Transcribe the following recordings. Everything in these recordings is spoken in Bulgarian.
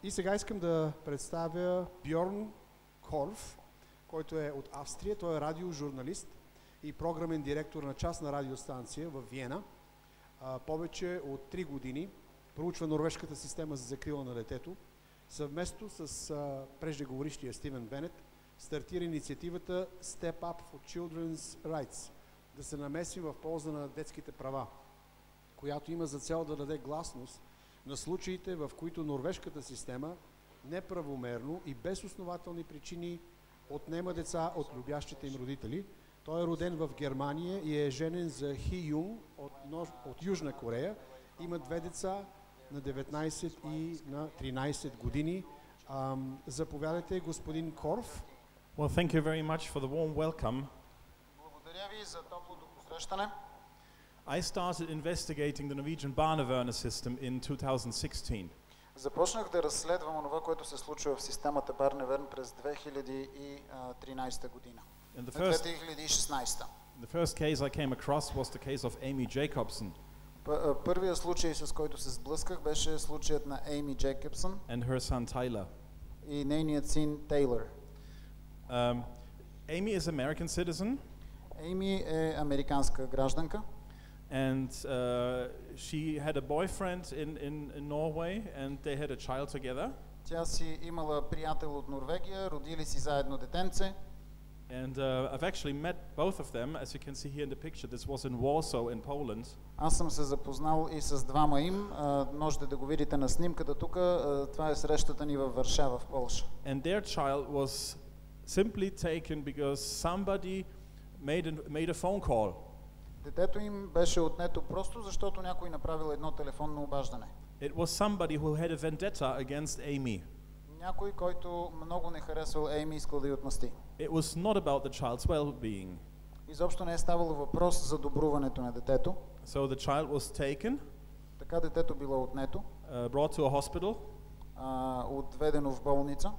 И сега искам да представя Бьорн Корф, който е от Австрия. Той е радиожурналист и програмен директор на частна радиостанция в Виена. Повече от 3 години проучва норвежката система за закрила на детето. Съвместно с преждеговорищия Стивен Бенет стартира инициативата Step Up for Children's Rights, да се намеси в полза на детските права, която има за цел да даде гласност на случаите, в които норвежката система неправомерно и без основателни причини отнема деца от любящите им родители. Той е роден в Германия и е женен за Хи Юнг от Южна Корея. Има 2 деца на 19 и на 13 години. Заповядайте, господин Корф. Well, thank you very much for the warm welcome. Благодаря ви за топлото посрещане. I started investigating the Norwegian barnevern system in 2016. Започнах да разследвам онова, което се случва в системата Барневерн през 2013 година. 2016. The first case I came across was the case of Amy Jacobson. Първият случай, с който се сблъсках, беше случаят на Amy Jacobson and her son Tyler. И нейният син Тейлър. Amy is American citizen. Amy е американска гражданка. And she had a boyfriend in Norway and they had a child together. Тя си имала приятел от Норвегия, родили си заедно детенце. And I've actually met both of them, as you can see here in the picture. This was in Warsaw in Poland. Аз съм се запознал и с двама им. Можете да го видите на снимката тук. Това е срещата ни във Варшава, в Полша. And their child was simply taken because somebody made a phone call. Детето им беше отнето просто защото някой направил едно телефонно обаждане. It was somebody who had a vendetta against Amy. Някой, който много не харесвал Amy, искал да й отмъсти. It was not about the child's well-being. Изобщо не е ставало въпрос за добруването на детето. So the child was taken. Така детето било отнето. Brought to a hospital. Отведено в болница.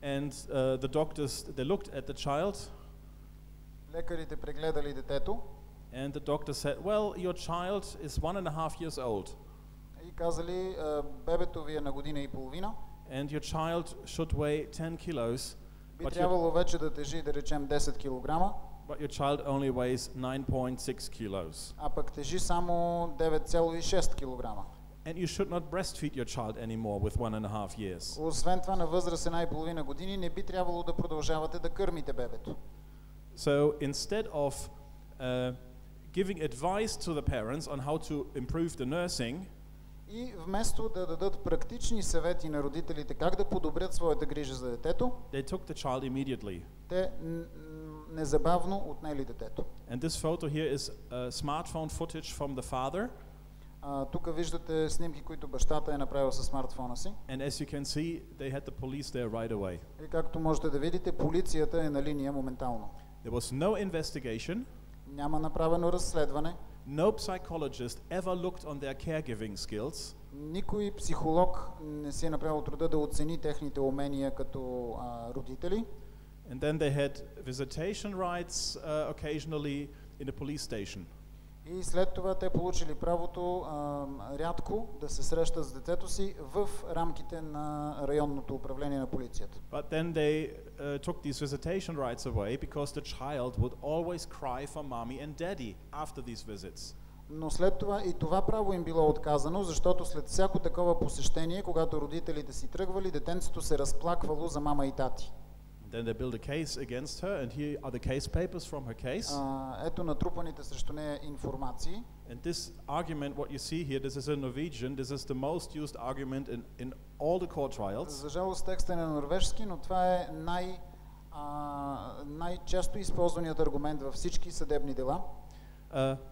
And the doctors, they looked at the child. Лекарите прегледали детето. And the doctor said, well, your child is 1.5 years old. И казали, бебето ви е на година и половина. And your child should weigh 10 kilos. Би трябвало вече да тежи, да речем, 10 килограма. But your child only weighs 9.6 kilos. А пък тежи само 9,6 килограма. And you should not breastfeed your child anymore with 1.5 years. Освен това, на възраст 1,5 години не би трябвало да продължавате да кърмите бебето. So instead of giving advice to the parents on how to improve the nursing, и вместо да дадат практични съвети на родителите как да подобрят своята грижа за детето, they took the child immediately. Те незабавно отнели детето. And this photo here is smartphone footage from the father. Тук виждате снимки, които бащата е направил със смартфона си. And as you can see, they had the police there right away. И както можете да видите, полицията е на линия моментално. There was no investigation. Няма направено разследване. No psychologist ever looked on their caregiving skills. Никой психолог не си е направил труда да оцени техните умения като родители. And then they had visitation rights occasionally in a police station. И след това те получили правото рядко да се срещат с детето си в рамките на районното управление на полицията. But then they took these visitation rights away because the child would always cry for mommy and daddy after these visits. Но след това и това право им било отказано, защото след всяко такова посещение, когато родителите си тръгвали, детенцето се разплаквало за мама и тати. Then they built a case against her, and here are the case papers from her case. Ето натрупаните срещу нея информации. And this argument, what you see here, this is in Norwegian. This is the most used argument in all the court trials. За жалост текстът е на норвежски, но това е най-често използваният аргумент във всички съдебни дела.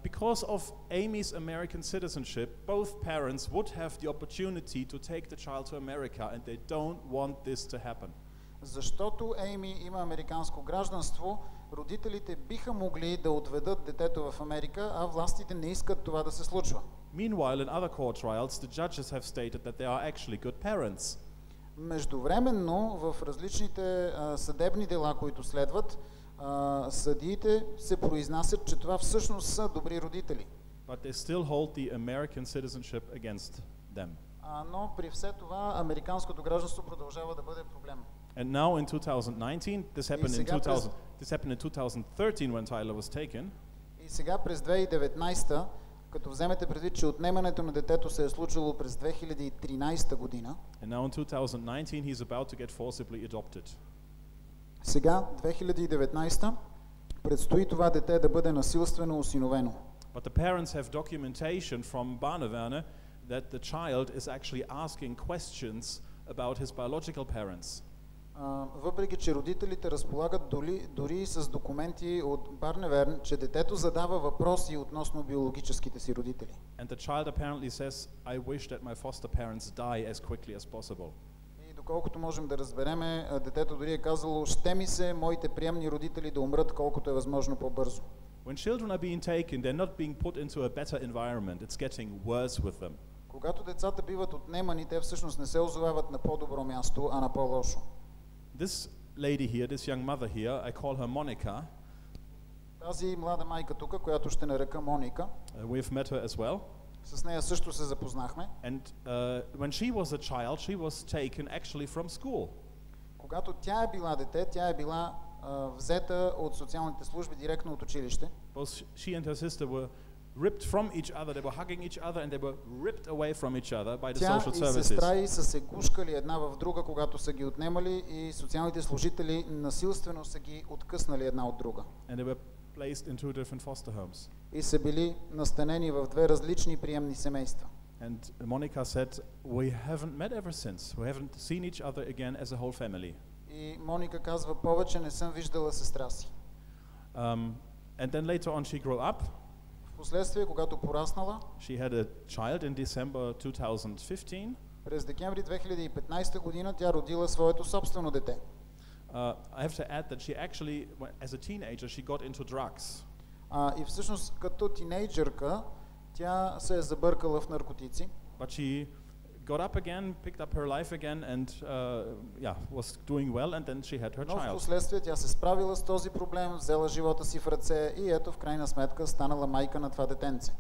Because of Amy's American citizenship, both parents would have the opportunity to take the child to America, and they don't want this to happen. Защото Ейми има американско гражданство, родителите биха могли да отведат детето в Америка, а властите не искат това да се случва. Meanwhile, in other court trials, the judges have stated that they are actually good parents. Междувременно, в различните съдебни дела, които следват, съдиите се произнасят, че това всъщност са добри родители. But they still hold the American citizenship against them. Но при все това американското гражданство продължава да бъде проблем. And now in 2019, this happened in 2013 when Tyler was taken. И сега през 2019, като вземете предвид, че отнемането на детето се е случило през 2013 година. And now in 2019 he's about to get forcibly adopted. Сега 2019 предстои това дете да бъде насилствено осиновено. But the parents have documentation from Barneverne that the child is actually asking questions about his biological parents. Въпреки че родителите разполагат дори с документи от Барневерн, че детето задава въпроси относно биологическите си родители. And the child apparently says, I wish that my foster parents die as quickly as possible. И доколкото можем да разбереме, детето дори е казало, ще ми се моите приемни родители да умрат колкото е възможно по-бързо. When children are being taken, they're not being put into a better environment. It's getting worse with them. Когато децата биват отнемани, те всъщност не се озовават на по-добро място, а на по-лошо. This lady here, this young mother here, I call her Monica. Тази млада майка тук, която ще нарека Моника. We've met her as well. С нея също се запознахме. And when she was a child, she was taken actually from school. Когато тя е била дете, тя е била взета от социалните служби директно от училище. Both she and her sister were ripped from each other. They were hugging each other and they were ripped away from each other by the social services. Тя и сестра й са се гушкали една в друга, когато са ги отнемали, и социалните служители насилствено са ги откъснали една от друга. And they were placed in two different foster homes. И са били настанени в две различни приемни семейства. And Monica said, we haven't met ever since. We haven't seen each other again as a whole family. И Моника казва, повече не съм виждала сестра си. And then later on she grew up. Впоследствие, когато пораснала, she had a child in December 2015. През декември 2015 година тя родила своето собствено дете. I have to add that she actually, as a teenager, she got into drugs. И всъщност като тинейджърка тя се е забъркала в наркотици. But she got up again, picked up her life again, and was doing well, and then she had her child. Но впоследствие тя се справила с този проблем, взела живота си в ръце и ето в крайна сметка станала майка на това детенце.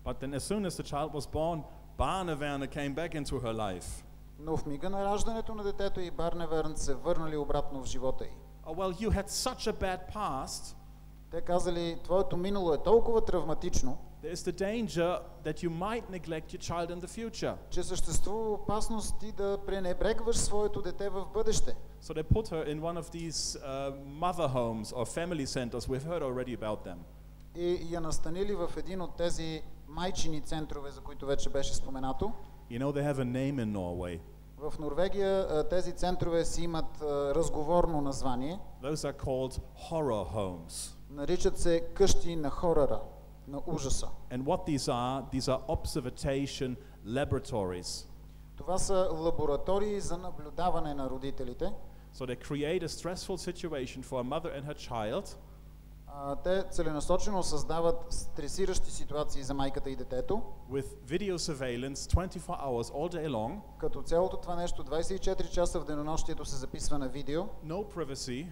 But then as soon as the child was born, Barneverne came back into her life. Но в мига на раждането на детето и Барневерн се върнали обратно в живота й. Oh, well, you had such a bad past. Те казали, твоето минало е толкова травматично, there is the danger that you might neglect your child in the future. Че съществува опасност ти да пренебрегваш своето дете в бъдеще. So they put her in one of these mother homes or family centers. We've heard already about them. И я настанили в един от тези майчини центрове, за които вече беше споменато. You know, they have a name in Norway. В Норвегия тези центрове си имат разговорно название. Those are called horror homes. Наричат се къщи на хорора, на ужаса. And what these are observation laboratories. Това са лаборатории за наблюдаване на родителите. So they create a stressful situation for a mother and her child. Те целенасочено създават стресиращи ситуации за майката и детето. With video surveillance 24 hours all day long. Като цялото това нещо 24 часа в денонощието се записва на видео. No privacy.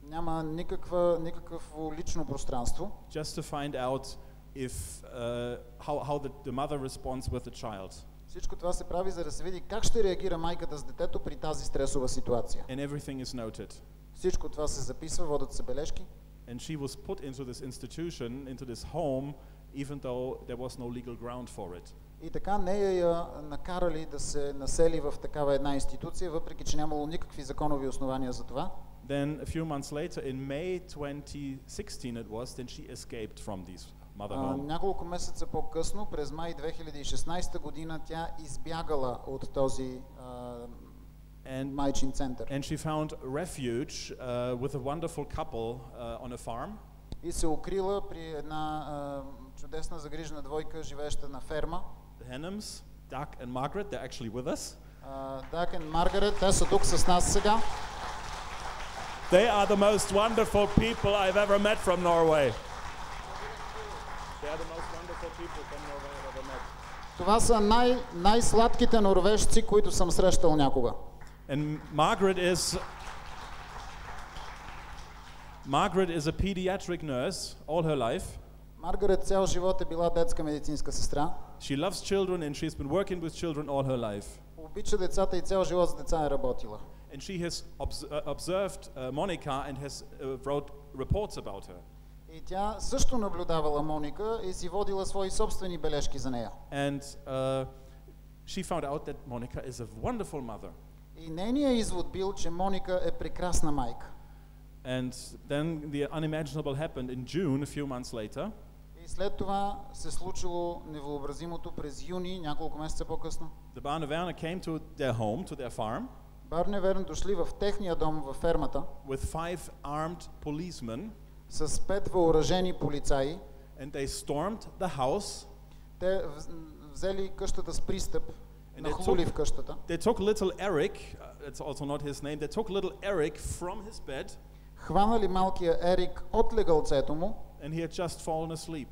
Няма никакво лично пространство. Just to find out if how the mother responds with the child. Всичко това се прави, за да се види как ще реагира майката с детето при тази стресова ситуация. And everything is noted. Всичко това се записва, водят се бележки. And she was put into this institution, into this home, even though there was no legal ground for it. И така нея я накарали да се насели в такава една институция, въпреки че нямало никакви законови основания за това. Then a few months later, in May 2016 it was, then she escaped from these mother home. Няколко месеца по-късно, през май 2016 година, тя избягала от този майчин център. And she found refuge with a wonderful couple on a farm. И се укрила при една чудесна загрижена двойка, живееща на ферма. The Hennams, Doug and Margaret, they're actually with us. Doug and Margaret, те са тук с нас сега. They are the most wonderful people I've ever met from Norway. They are the most wonderful people from Norway I've ever met. Това са най-сладките норвежци, които съм срещал някога. And Margaret is a pediatric nurse all her life. Маргарет цял живот е била детска медицинска сестра. She loves children and she's been working with children all her life. Обича децата и цял живот с деца е работила. And she has observed Monica and has wrote reports about her. И тя също наблюдавала Моника и си водила свои собствени бележки за нея. And she found out that Monica is a wonderful mother. И нейният извод бил, че Моника е прекрасна майка. And then the unimaginable happened in June, a few months later. И след това се случило невъобразимото през юни, няколко месеца по-късно. The Barneverner came to their home, to their farm. Барневерн дошли в техния дом във фермата. With 5 armed policemen. С 5 въоръжени полицаи. And they stormed the house. Те взели къщата с пристъп, нахлули в къщата. They took little Eric, it's also not his name, they took little Eric from his bed. Хванали малкия Ерик от легалцето му. And he had just fallen asleep.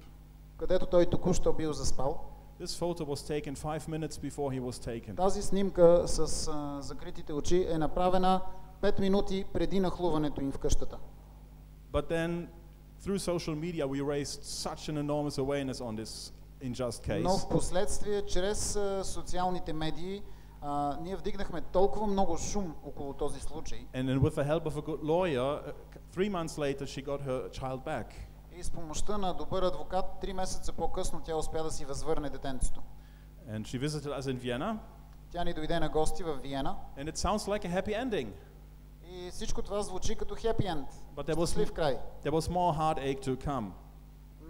Където той току-що бил заспал. This photo was taken 5 minutes before he was taken. Тази снимка с закритите очи е направена 5 минути преди нахлуването им в къщата. But then through social media we raised such an enormous awareness on this unjust case. Но в последствие чрез социалните медии ние вдигнахме толкова много шум около този случай. And then with the help of a good lawyer, 3 months later she got her child back. И с помощта на добър адвокат 3 месеца по-късно тя успя да си възвърне детенцето. And she visited us in Vienna. Тя ни дойде на гости в Виена. And it sounds like a happy ending. И всичко това звучи като happy end. But Щастлив край. there was more heartache to come.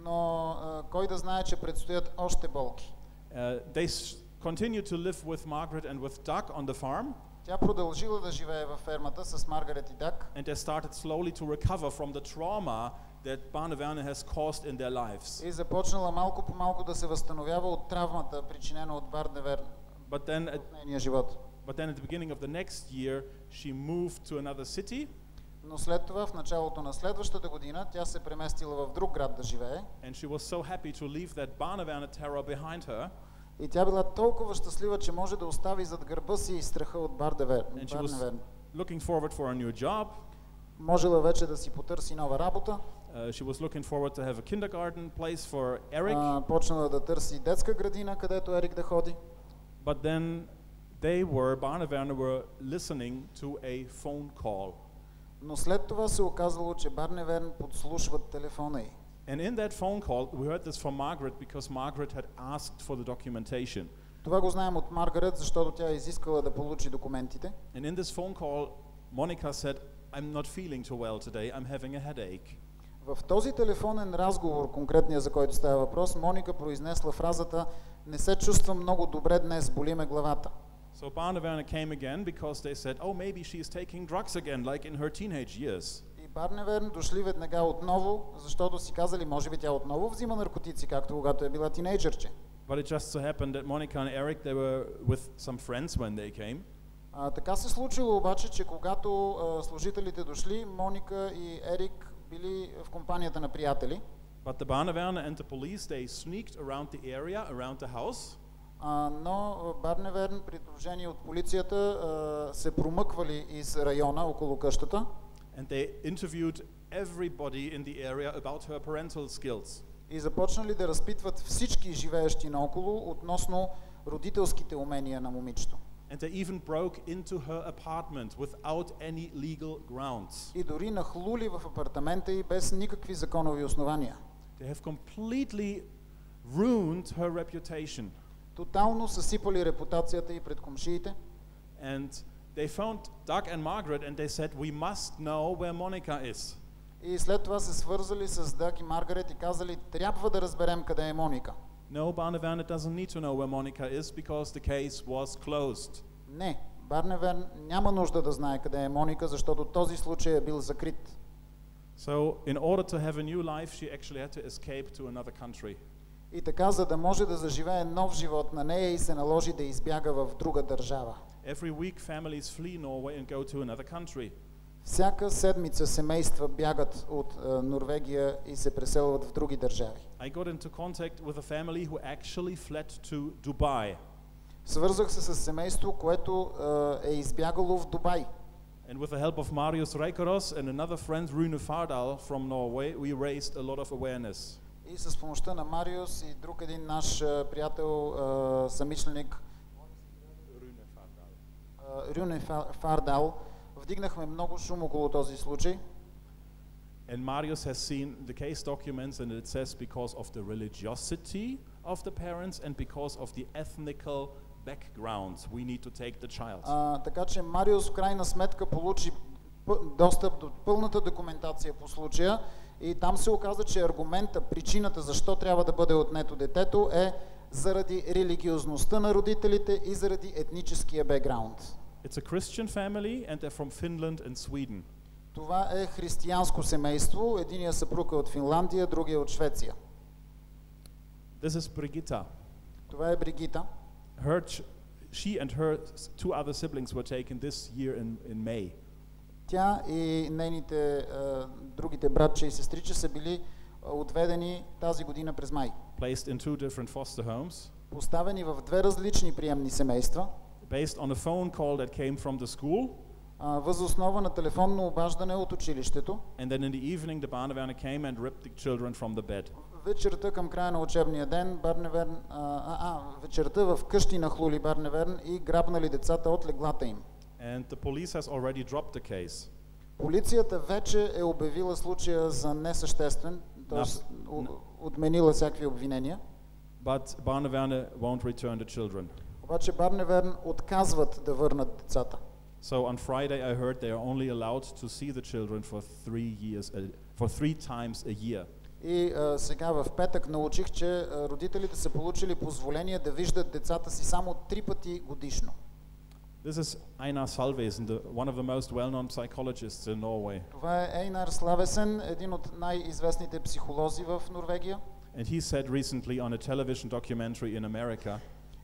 Но кой да знае, че предстоят още болки. They continued to live with Margaret and with Doug on the farm. Тя продължила да живее във фермата с Маргарет и Даг. And they started slowly to recover from the trauma that Barneverner has caused in their lives. И започнала малко по малко да се възстановява от травмата, причинена от Барневерн в нейния живот. But then at the beginning of the next year, she moved to another city. Но след това, в началото на следващата година, тя се преместила в друг град да живее. And she was so happy to leave that Barneverner terror behind her. И тя била толкова щастлива, че може да остави зад гърба си страха от Барневерн. Looking forward for a new job. Можела вече да си потърси нова работа. She was looking forward to have a kindergarten place for Eric. Почнала да търси детска градина, където Ерик да ходи. But then Barneverner were listening to a phone call. Но след това се оказало, че Барневерн подслушват телефона й. And in that phone call, we heard this from Margaret because Margaret had asked for the documentation. Това го знаем от Маргарет, защото тя е изискала да получи документите. And in this phone call, Monica said, "I'm not feeling too well today. I'm having a headache." В този телефонен разговор, конкретния за който става въпрос, Моника произнесла фразата: "Не се чувствам много добре днес, боли ме главата." So Barneverner came again because they said, "Oh, maybe she is taking drugs again, like in her teenage years." И Барневерн дошли веднага отново, защото си казали, може би тя отново взима наркотици, както когато е била тинейджърче. But it just so happened that Monica and Eric, they were with some friends when they came. Така се случило обаче, че когато служителите дошли, Моника и Ерик били в компанията на приятели. But the Barneverner and the police, they sneaked around the area, around the house. Но Барневерн, придружени от полицията, се промъквали из района около къщата. And they interviewed everybody in the area about her parental skills. И започнали да разпитват всички живеещи наоколо относно родителските умения на момичето. And they even broke into her apartment without any legal grounds. И дори нахлули в апартамента й без никакви законови основания. They have completely ruined her reputation. Тотално съсипали репутацията й пред комшиите. And they found Doug and Margaret and they said, "We must know where Monica is." И след това се свързали с Даг и Маргарет и казали, трябва да разберем къде е Моника. No, Barneverner doesn't need to know where Monica is because the case was closed. Не, Барневерн няма нужда да знае къде е Моника, защото този случай е бил закрит. So, in order to have a new life, she actually had to escape to another country. И така, за да може да заживее нов живот на нея, и се наложи да избяга в друга държава. Every week families flee Norway and go to another country. Всяка седмица семейства бягат от Норвегия и се преселват в други държави. I got into contact with a family who actually fled to Dubai. Свързах се с семейство, което е избягало в Дубай. And with the help of Marius Reikeros and another friend, Rune Fardal from Norway, we raised a lot of awareness. И с помощта на Мариус и друг един наш приятел, съмишленик Рюне Фардал, вдигнахме много шум около този случай. And Marius has seen the case documents, and it says because of the religiosity of the parents and because of the ethnical backgrounds, we need to take the child. Така че Мариус в крайна сметка получи достъп до пълната документация по случая и там се оказа, че аргумента, причината защо трябва да бъде отнето детето е заради религиозността на родителите и заради етническия бекграунд. It's a Christian family and they're from Finland and Sweden. Това е християнско семейство. Единият съпруг е от Финландия, другия от Швеция. This is Brigitta. Това е Бригита. She and her two other siblings were taken this year in May. Тя и нейните другите братче и сестриче са били отведени тази година през май. Placed in two different foster homes. Поставени в две различни приемни семейства. Based on a phone call that came from the school. Въз основа на телефонно обаждане от училището. And then in the evening the barneverner came and ripped the children from the bed. Вечерта към края на учебния ден вечерта в къщи нахлули Барневерн и грабнали децата от леглата им. And the police has already dropped the case. Полицията вече е обявила случая за несъществен, т.е. отменила всякакви обвинения. But barneverner won't return the children. Обаче Барневерн отказват да върнат децата. So on Friday I heard they are only allowed to see the children for 3 times a year. И сега в петък научих, че родителите са получили позволение да виждат децата си само 3 пъти годишно. This is Einar Salvesen, one of the most well-known psychologists in Norway. Това е Einar Salvesen, един от най-известните психолози в Норвегия. And he said recently on a television documentary in America.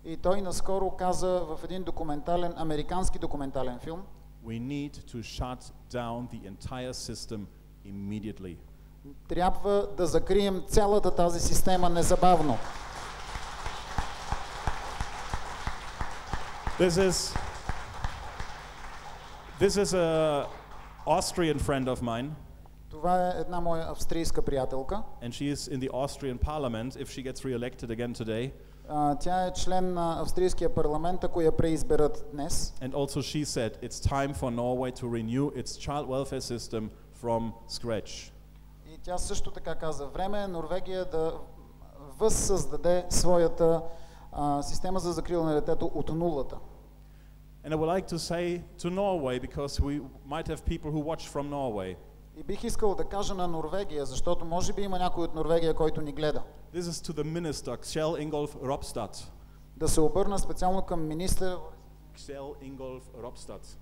И той наскоро каза в един американски документален филм. We need to shut down the entire system immediately. Трябва да закрием цялата тази система незабавно. This is a Austrian friend of mine. Това е една моя австрийска приятелка. And she is in the Austrian parliament if she gets re-elected again today. Тя е член на австрийския парламент, ако я преизберат днес. And also she said it's time for Norway to renew its child welfare system from scratch. И тя също така каза, време е Норвегия да възсъздаде своята система за закрила на детето от нулата. And I would like to say to Norway, because we might have people who watch from Norway. И бих искал да кажа на Норвегия, защото може би има някой от Норвегия, който ни гледа. This is to the minister, Kjell Ingolf Ropstad. Да се обърна специално към министър Kjell Ingolf Ropstad.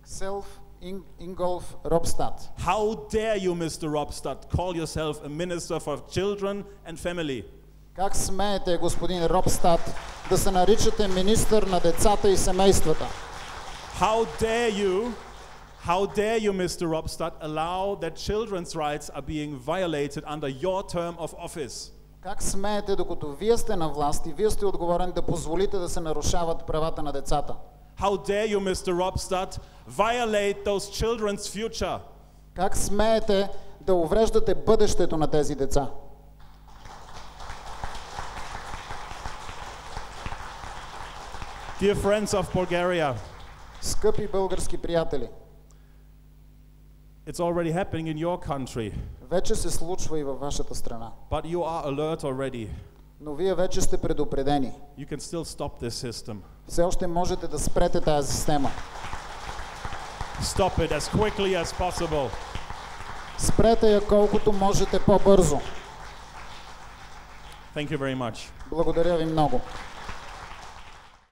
Ingolf Ropstad. How dare you, Mr. Ropstad, call yourself a minister for children and family? Как смеете, господин Ропстад, да се наричате министър на децата и семействата? How dare you, Mr. Ropstad, allow that children's rights are being violated under your term of office? Как смеете, докато вие сте на власт и вие сте отговорен, да позволите да се нарушават правата на децата? How dare you, Mr. Ropstad, violate those children's future? Как смеете да увреждате бъдещето на тези деца? Dear friends of Bulgaria, скъпи български приятели, it's already happening in your country. Вече се случва и във вашата страна. But you are alert already. Но вие вече сте предупредени. You can still stop this system. Все още можете да спрете тази система. Stop it as quickly as possible. Спрете я колкото можете по-бързо. Thank you very much. Благодаря ви много.